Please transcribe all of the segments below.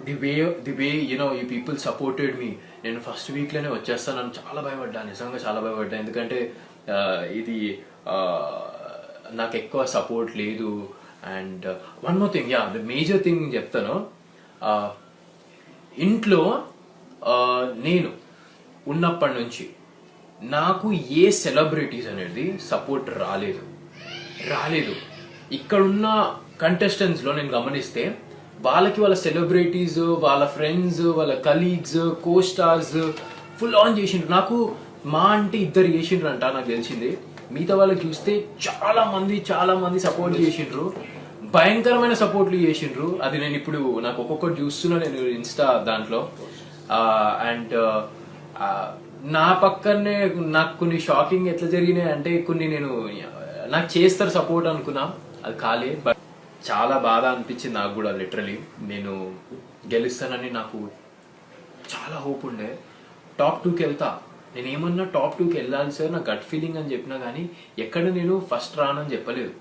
The way ఈ people supported me. నేను first వీక్లోనే వచ్చేస్తానని చాలా భయపడ్డా, నిజంగా చాలా భయపడ్డా. ఎందుకంటే ఇది నాకు ఎక్కువ సపోర్ట్ లేదు. And one more thing, the major thing చెప్తాను. ఇంట్లో నేను ఉన్నప్పటి నుంచి నాకు ఏ సెలబ్రిటీస్ అనేది సపోర్ట్ రాలేదు. ఇక్కడున్న కంటెస్టెంట్స్లో నేను గమనిస్తే వాళ్ళకి వాళ్ళ సెలబ్రిటీస్, వాళ్ళ ఫ్రెండ్స్, వాళ్ళ colleagues, co stars full on చేసిండ్రు. నాకు మా అంటే ఇద్దరు చేసిండ్రు అంట నాకు తెలిసింది. మిగతా వాళ్ళకి చూస్తే చాలా మంది సపోర్ట్ చేసిండ్రు, భయంకరమైన సపోర్ట్లు చేసిండ్రు. అది నేను ఇప్పుడు నాకు ఒక్కొక్కటి చూస్తున్నా నేను ఇన్స్టా దాంట్లో. అండ్ నా పక్కనే నాకు కొన్ని షాకింగ్ ఎట్లా జరిగినాయి అంటే, కొన్ని నేను నాకు చేస్తారు సపోర్ట్ అనుకున్నా, అది కాలే. బట్ చాలా బాధ అనిపించింది నాకు కూడా. లిటరలీ నేను గెలుస్తానని నాకు చాలా హోప్ ఉండే. టాప్ 2కి వెళ్తా, నేను ఏమన్నా టాప్ 2కి వెళ్ళాలి సార్, నా గట్ ఫీలింగ్ అని చెప్పినా కానీ ఎక్కడ నేను ఫస్ట్ రానని చెప్పలేదు.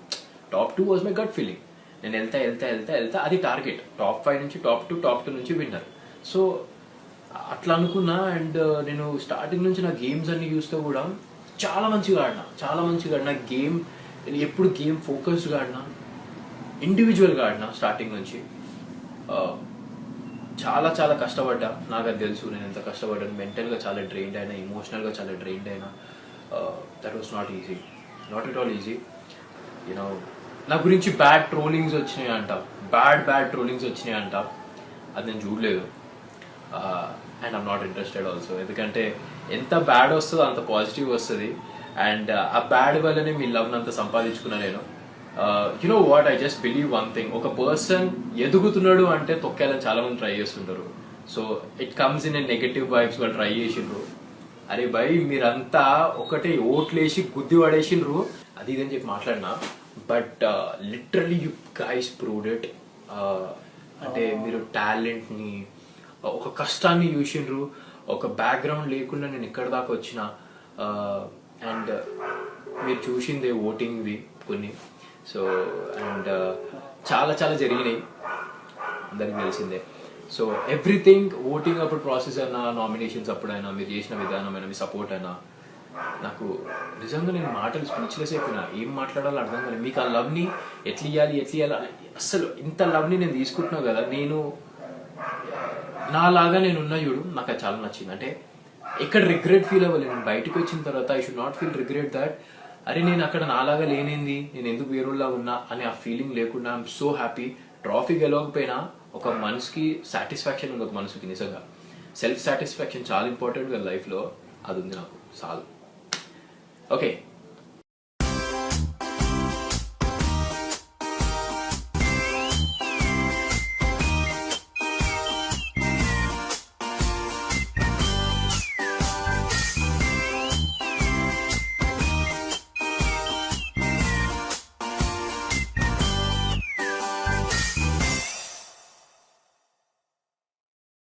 Top 2 was my gut feeling. నేను వెళ్తా అది టార్గెట్. టాప్ 5 నుంచి టాప్ 2 నుంచి విన్నర్. సో అట్లా అనుకున్నా. అండ్ నేను స్టార్టింగ్ నుంచి నా గేమ్స్ అన్ని చూస్తే కూడా చాలా మంచిగా ఆడినా గేమ్. నేను ఎప్పుడు గేమ్ ఫోకస్డ్గా ఆడినా, ఇండివిజువల్గా ఆడినా స్టార్టింగ్ నుంచి. చాలా కష్టపడ్డా, నాకు అది తెలుసు నేను ఎంత కష్టపడ్డాను. మెంటల్గా చాలా డ్రైన్డ్ అయినా, ఎమోషనల్గా చాలా డ్రైన్డ్ అయినా. That was not at all easy. నా గురించి బ్యాడ్ ట్రోలింగ్స్ వచ్చినాయి అంట, బ్యాడ్ ట్రోలింగ్స్ వచ్చినాయి అంట. అది నేను చూడలేదు. And I'm not interested also. ఎందుకంటే ఎంత బ్యాడ్ వస్తుందో అంత పాజిటివ్ వస్తుంది. అండ్ ఆ బ్యాడ్ వల్లనే మీ లవ్ని అంత సంపాదించుకున్నా నేను. You know what, I just believe one thing. ఒక పర్సన్ ఎదుగుతున్నాడు అంటే తొక్కేయాలని చాలా మంది ట్రై చేస్తుంటారు. So it comes in negative vibes. వాళ్ళు ట్రై చేసిండ్రు, అరే భయ్ మీరంతా ఒకటే ఓట్లేసి గుద్ది పడేసిండ్రు అది ఇదని చెప్పి మాట్లాడినా. But literally you guys proved it. అంటే మీరు టాలెంట్ని, ఒక కష్టాన్ని చూసిండ్రు. ఒక బ్యాక్గ్రౌండ్ లేకుండా నేను ఇక్కడ దాకా వచ్చిన. అండ్ మీరు చూసిందే ఓటింగ్వి కొన్ని. సో అండ్ చాలా జరిగినాయి, అందరికి తెలిసిందే. సో ఎవ్రీథింగ్, ఓటింగ్ అప్పుడు ప్రాసెస్ అయినా, నామినేషన్స్ అప్పుడైనా, మీరు చేసిన విధానం అయినా, మీ సపోర్ట్ అయినా, నాకు నిజంగా నేను మాటలు స్పీచ్లెస్ అయిపోయినా. ఏం మాట్లాడాలో అర్థం కాలేదు. మీకు ఆ లవ్ని ఎట్లా ఇవ్వాలి అసలు ఇంత లవ్ని నేను తీసుకుంటున్నాను కదా. నేను నాలాగా నేను ఉన్న చూడు, నాకు అది చాలా నచ్చింది. అంటే ఎక్కడ రిగ్రెట్ ఫీల్ అవ్వలేదు. నేను బయటకు వచ్చిన తర్వాత I should not feel regret that అరే నేను అక్కడ నాలాగా లేనింది, నేను ఎందుకు వేరేలా ఉన్నా అనే ఆ ఫీలింగ్ లేకుండా ఐఎమ్ సో హ్యాపీ. ట్రాఫీ గెలవకపోయినా ఒక మనసుకి సాటిస్ఫాక్షన్ ఉంది. ఒక మనసుకి నిజంగా సెల్ఫ్ సాటిస్ఫాక్షన్ చాలా ఇంపార్టెంట్ కదా లైఫ్లో. అది ఉంది నాకు చాలు. ఓకే.